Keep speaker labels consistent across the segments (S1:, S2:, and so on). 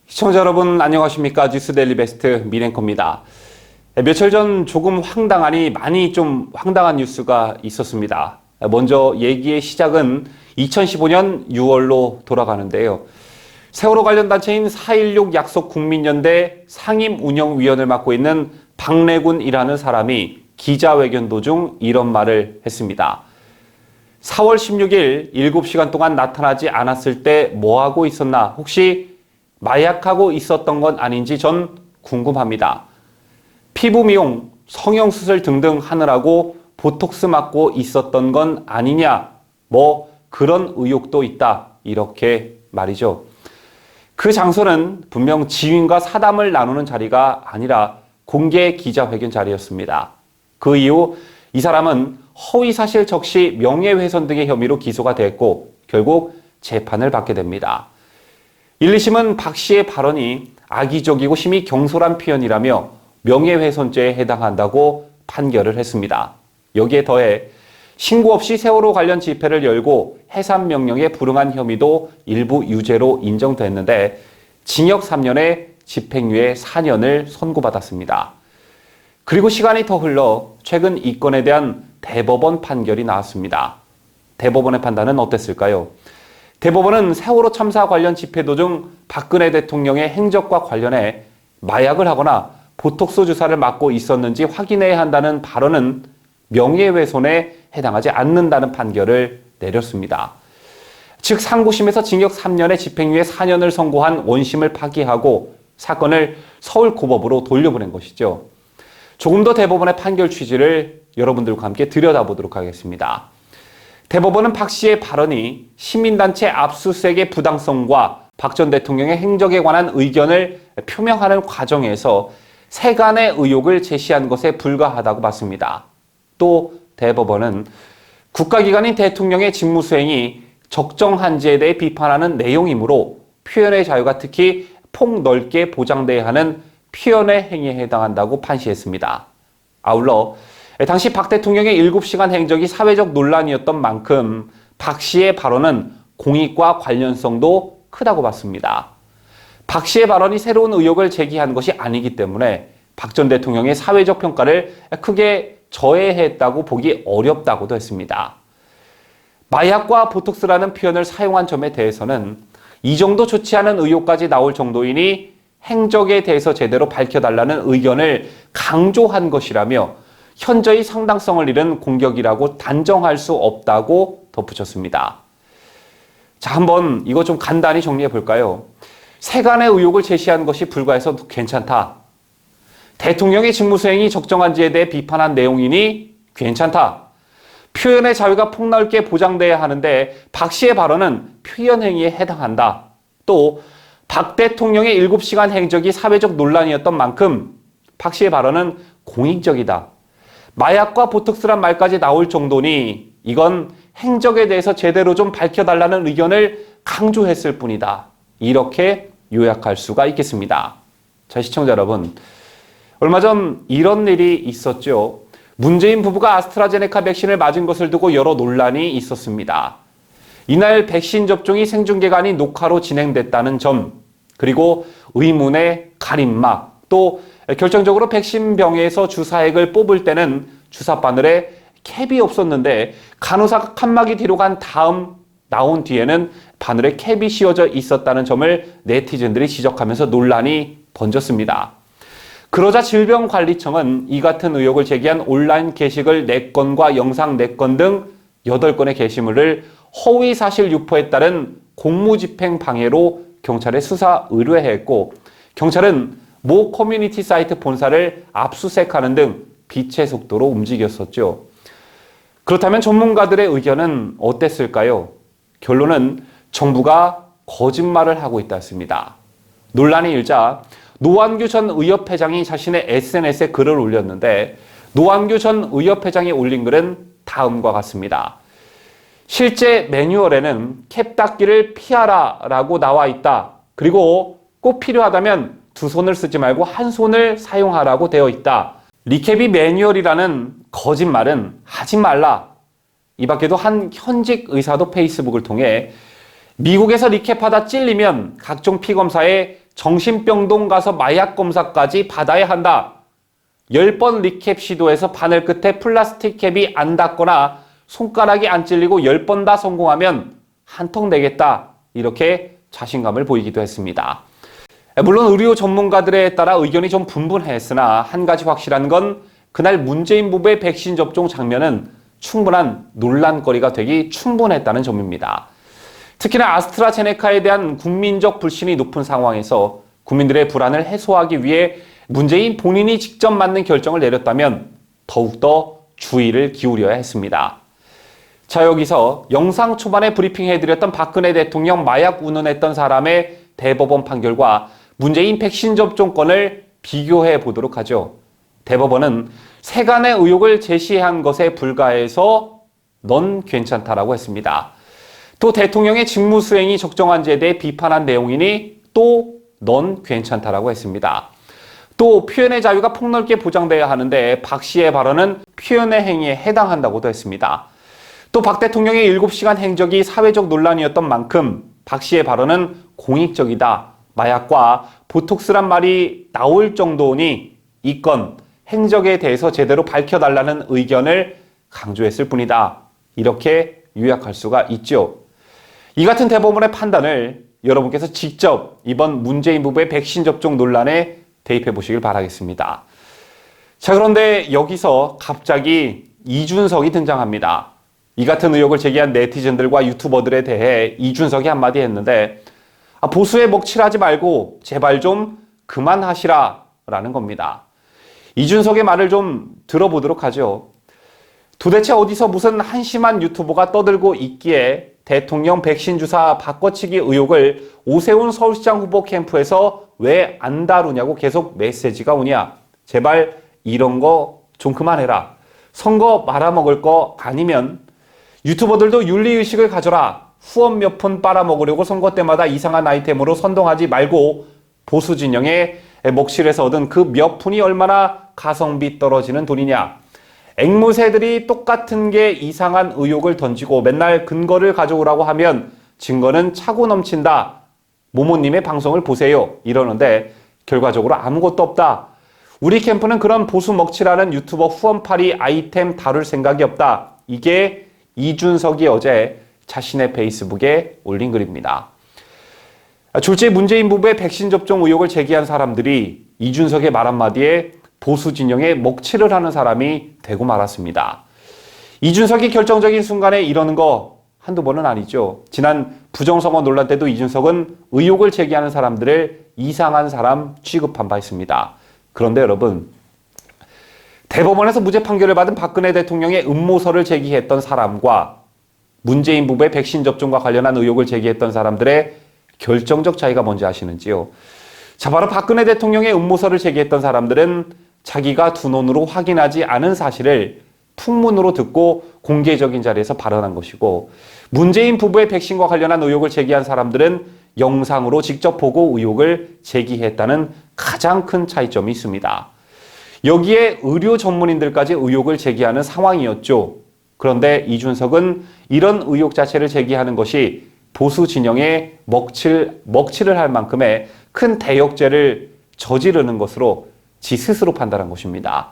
S1: 시청자 여러분 안녕하십니까? 뉴스데일리 베스트 민앵커입니다. 며칠 전 조금 많이 좀 황당한 뉴스가 있었습니다. 먼저 얘기의 시작은 2015년 6월로 돌아가는데요. 세월호 관련 단체인 4.16 약속 국민연대 상임운영위원을 맡고 있는 박래군이라는 사람이 기자회견 도중 이런 말을 했습니다. 4월 16일 7시간 동안 나타나지 않았을 때 뭐하고 있었나? 혹시 마약하고 있었던 건 아닌지 전 궁금합니다. 피부 미용, 성형수술 등등 하느라고 보톡스 맞고 있었던 건 아니냐? 뭐 그런 의혹도 있다. 이렇게 말이죠. 그 장소는 분명 지인과 사담을 나누는 자리가 아니라 공개 기자회견 자리였습니다. 그 이후 이 사람은 허위사실 적시 명예훼손 등의 혐의로 기소가 됐고 결국 재판을 받게 됩니다. 1, 2심은 박 씨의 발언이 악의적이고 심히 경솔한 표현이라며 명예훼손죄에 해당한다고 판결을 했습니다. 여기에 더해 신고 없이 세월호 관련 집회를 열고 해산 명령에 불응한 혐의도 일부 유죄로 인정됐는데 징역 3년에 집행유예 4년을 선고받았습니다. 그리고 시간이 더 흘러 최근 이 건에 대한 대법원 판결이 나왔습니다. 대법원의 판단은 어땠을까요? 대법원은 세월호 참사 관련 집회 도중 박근혜 대통령의 행적과 관련해 마약을 하거나 보톡스 주사를 맞고 있었는지 확인해야 한다는 발언은 명예훼손에 해당하지 않는다는 판결을 내렸습니다. 즉 상고심에서 징역 3년에 집행유예 4년을 선고한 원심을 파기하고 사건을 서울고법으로 돌려보낸 것이죠. 조금 더 대법원의 판결 취지를 여러분들과 함께 들여다보도록 하겠습니다. 대법원은 박 씨의 발언이 시민단체 압수수색의 부당성과 박 전 대통령의 행적에 관한 의견을 표명하는 과정에서 세간의 의혹을 제시한 것에 불과하다고 봤습니다. 또 대법원은 국가기관인 대통령의 직무수행이 적정한지에 대해 비판하는 내용이므로 표현의 자유가 특히 폭넓게 보장돼야 하는 표현의 행위에 해당한다고 판시했습니다. 아울러 당시 박 대통령의 7시간 행적이 사회적 논란이었던 만큼 박 씨의 발언은 공익과 관련성도 크다고 봤습니다. 박 씨의 발언이 새로운 의혹을 제기한 것이 아니기 때문에 박 전 대통령의 사회적 평가를 크게 저해했다고 보기 어렵다고도 했습니다. 마약과 보톡스라는 표현을 사용한 점에 대해서는 이 정도 좋지 않은 의혹까지 나올 정도이니 행적에 대해서 제대로 밝혀달라는 의견을 강조한 것이라며 현저히 상당성을 잃은 공격이라고 단정할 수 없다고 덧붙였습니다. 자, 한번 이거 좀 간단히 정리해 볼까요? 세간의 의혹을 제시한 것이 불과해서 괜찮다. 대통령의 직무수행이 적정한지에 대해 비판한 내용이니 괜찮다. 표현의 자유가 폭넓게 보장돼야 하는데 박 씨의 발언은 표현 행위에 해당한다. 또 박 대통령의 7시간 행적이 사회적 논란이었던 만큼 박 씨의 발언은 공익적이다. 마약과 보톡스란 말까지 나올 정도니 이건 행적에 대해서 제대로 좀 밝혀달라는 의견을 강조했을 뿐이다. 이렇게 요약할 수가 있겠습니다. 자, 시청자 여러분. 얼마 전 이런 일이 있었죠. 문재인 부부가 아스트라제네카 백신을 맞은 것을 두고 여러 논란이 있었습니다. 이날 백신 접종이 생중계가 아닌 녹화로 진행됐다는 점, 그리고 의문의 가림막, 또 결정적으로 백신병에서 주사액을 뽑을 때는 주사 바늘에 캡이 없었는데 간호사가 칸막이 뒤로 간 다음 나온 뒤에는 바늘에 캡이 씌워져 있었다는 점을 네티즌들이 지적하면서 논란이 번졌습니다. 그러자 질병관리청은 이 같은 의혹을 제기한 온라인 게시글 4건과 영상 4건 등 8건의 게시물을 허위사실 유포에 따른 공무집행 방해로 경찰에 수사 의뢰했고 경찰은 모 커뮤니티 사이트 본사를 압수수색하는 등 빛의 속도로 움직였었죠. 그렇다면 전문가들의 의견은 어땠을까요? 결론은 정부가 거짓말을 하고 있다였습니다. 논란이 일자 노환규 전 의협회장이 자신의 SNS에 글을 올렸는데 노환규 전 의협회장이 올린 글은 다음과 같습니다. 실제 매뉴얼에는 캡 닦기를 피하라 라고 나와 있다. 그리고 꼭 필요하다면 두 손을 쓰지 말고 한 손을 사용하라고 되어 있다. 리캡이 매뉴얼이라는 거짓말은 하지 말라. 이 밖에도 한 현직 의사도 페이스북을 통해 미국에서 리캡하다 찔리면 각종 피검사에 정신병동 가서 마약 검사까지 받아야 한다. 10번 리캡 시도해서 바늘 끝에 플라스틱 캡이 안 닿거나 손가락이 안 찔리고 10번 다 성공하면 한턱 내겠다. 이렇게 자신감을 보이기도 했습니다. 물론 의료 전문가들에 따라 의견이 좀 분분했으나 한 가지 확실한 건 그날 문재인 부부의 백신 접종 장면은 충분한 논란거리가 되기 충분했다는 점입니다. 특히나 아스트라제네카에 대한 국민적 불신이 높은 상황에서 국민들의 불안을 해소하기 위해 문재인 본인이 직접 맞는 결정을 내렸다면 더욱더 주의를 기울여야 했습니다. 자, 여기서 영상 초반에 브리핑해드렸던 박근혜 대통령 마약 운운했던 사람의 대법원 판결과 문재인 백신 접종권을 비교해 보도록 하죠. 대법원은 세간의 의혹을 제시한 것에 불과해서 넌 괜찮다라고 했습니다. 또 대통령의 직무 수행이 적정한지에 대해 비판한 내용이니 또 넌 괜찮다라고 했습니다. 또 표현의 자유가 폭넓게 보장돼야 하는데 박 씨의 발언은 표현의 행위에 해당한다고도 했습니다. 또 박 대통령의 7시간 행적이 사회적 논란이었던 만큼 박 씨의 발언은 공익적이다. 마약과 보톡스란 말이 나올 정도니 이 건 행적에 대해서 제대로 밝혀달라는 의견을 강조했을 뿐이다. 이렇게 요약할 수가 있죠. 이 같은 대법원의 판단을 여러분께서 직접 이번 문재인 부부의 백신 접종 논란에 대입해 보시길 바라겠습니다. 자, 그런데 여기서 갑자기 이준석이 등장합니다. 이 같은 의혹을 제기한 네티즌들과 유튜버들에 대해 이준석이 한마디 했는데 보수에 먹칠하지 말고 제발 좀 그만하시라 라는 겁니다. 이준석의 말을 좀 들어보도록 하죠. 도대체 어디서 무슨 한심한 유튜버가 떠들고 있기에 대통령 백신 주사 바꿔치기 의혹을 오세훈 서울시장 후보 캠프에서 왜 안 다루냐고 계속 메시지가 오냐. 제발 이런 거 좀 그만해라. 선거 말아먹을 거 아니면 유튜버들도 윤리의식을 가져라. 후원 몇 푼 빨아먹으려고 선거 때마다 이상한 아이템으로 선동하지 말고 보수 진영의 먹칠에서 얻은 그 몇 푼이 얼마나 가성비 떨어지는 돈이냐. 앵무새들이 똑같은 게 이상한 의혹을 던지고 맨날 근거를 가져오라고 하면 증거는 차고 넘친다. 모모님의 방송을 보세요. 이러는데 결과적으로 아무것도 없다. 우리 캠프는 그런 보수 먹칠하는 유튜버 후원팔이 아이템 다룰 생각이 없다. 이게 이준석이 어제 자신의 페이스북에 올린 글입니다. 졸지에 문재인 부부의 백신 접종 의혹을 제기한 사람들이 이준석의 말 한마디에 보수 진영에 먹칠을 하는 사람이 되고 말았습니다. 이준석이 결정적인 순간에 이러는 거 한두 번은 아니죠. 지난 부정선거 논란 때도 이준석은 의혹을 제기하는 사람들을 이상한 사람 취급한 바 있습니다. 그런데 여러분, 대법원에서 무죄 판결을 받은 박근혜 대통령의 음모설을 제기했던 사람과 문재인 부부의 백신 접종과 관련한 의혹을 제기했던 사람들의 결정적 차이가 뭔지 아시는지요? 자, 바로 박근혜 대통령의 음모설을 제기했던 사람들은 자기가 두 눈으로 확인하지 않은 사실을 풍문으로 듣고 공개적인 자리에서 발언한 것이고, 문재인 부부의 백신과 관련한 의혹을 제기한 사람들은 영상으로 직접 보고 의혹을 제기했다는 가장 큰 차이점이 있습니다. 여기에 의료 전문인들까지 의혹을 제기하는 상황이었죠. 그런데 이준석은 이런 의혹 자체를 제기하는 것이 보수 진영에 먹칠을 할 만큼의 큰 대역죄를 저지르는 것으로 지 스스로 판단한 것입니다.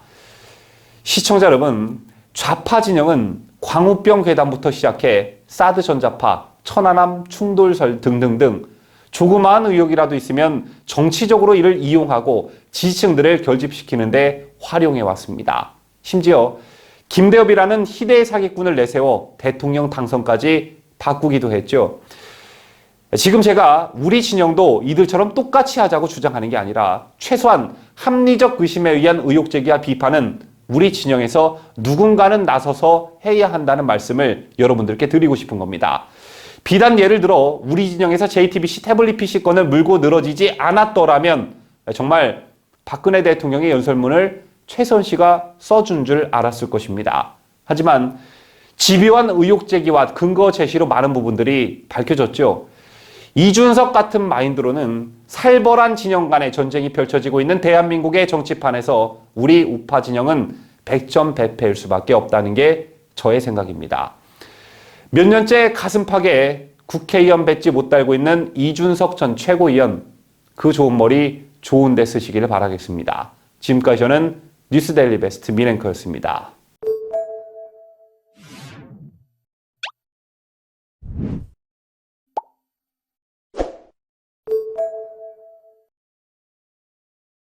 S1: 시청자 여러분, 좌파 진영은 광우병 괴담부터 시작해 사드 전자파, 천안함 충돌설 등등등 조그마한 의혹이라도 있으면 정치적으로 이를 이용하고 지지층들을 결집시키는데 활용해 왔습니다. 심지어 김대엽이라는 희대의 사기꾼을 내세워 대통령 당선까지 바꾸기도 했죠. 지금 제가 우리 진영도 이들처럼 똑같이 하자고 주장하는 게 아니라 최소한 합리적 의심에 의한 의혹 제기와 비판은 우리 진영에서 누군가는 나서서 해야 한다는 말씀을 여러분들께 드리고 싶은 겁니다. 비단 예를 들어 우리 진영에서 JTBC 태블릿 PC권을 물고 늘어지지 않았더라면 정말 박근혜 대통령의 연설문을 최선씨가 써준 줄 알았을 것입니다. 하지만 집요한 의혹 제기와 근거 제시로 많은 부분들이 밝혀졌죠. 이준석 같은 마인드로는 살벌한 진영 간의 전쟁이 펼쳐지고 있는 대한민국의 정치판에서 우리 우파 진영은 백전백패일 수밖에 없다는 게 저의 생각입니다. 몇 년째 가슴팍에 국회의원 배지 못 달고 있는 이준석 전 최고위원, 그 좋은 머리 좋은 데 쓰시기를 바라겠습니다. 지금까지 저는 뉴스데일리 베스트 민앵커였습니다.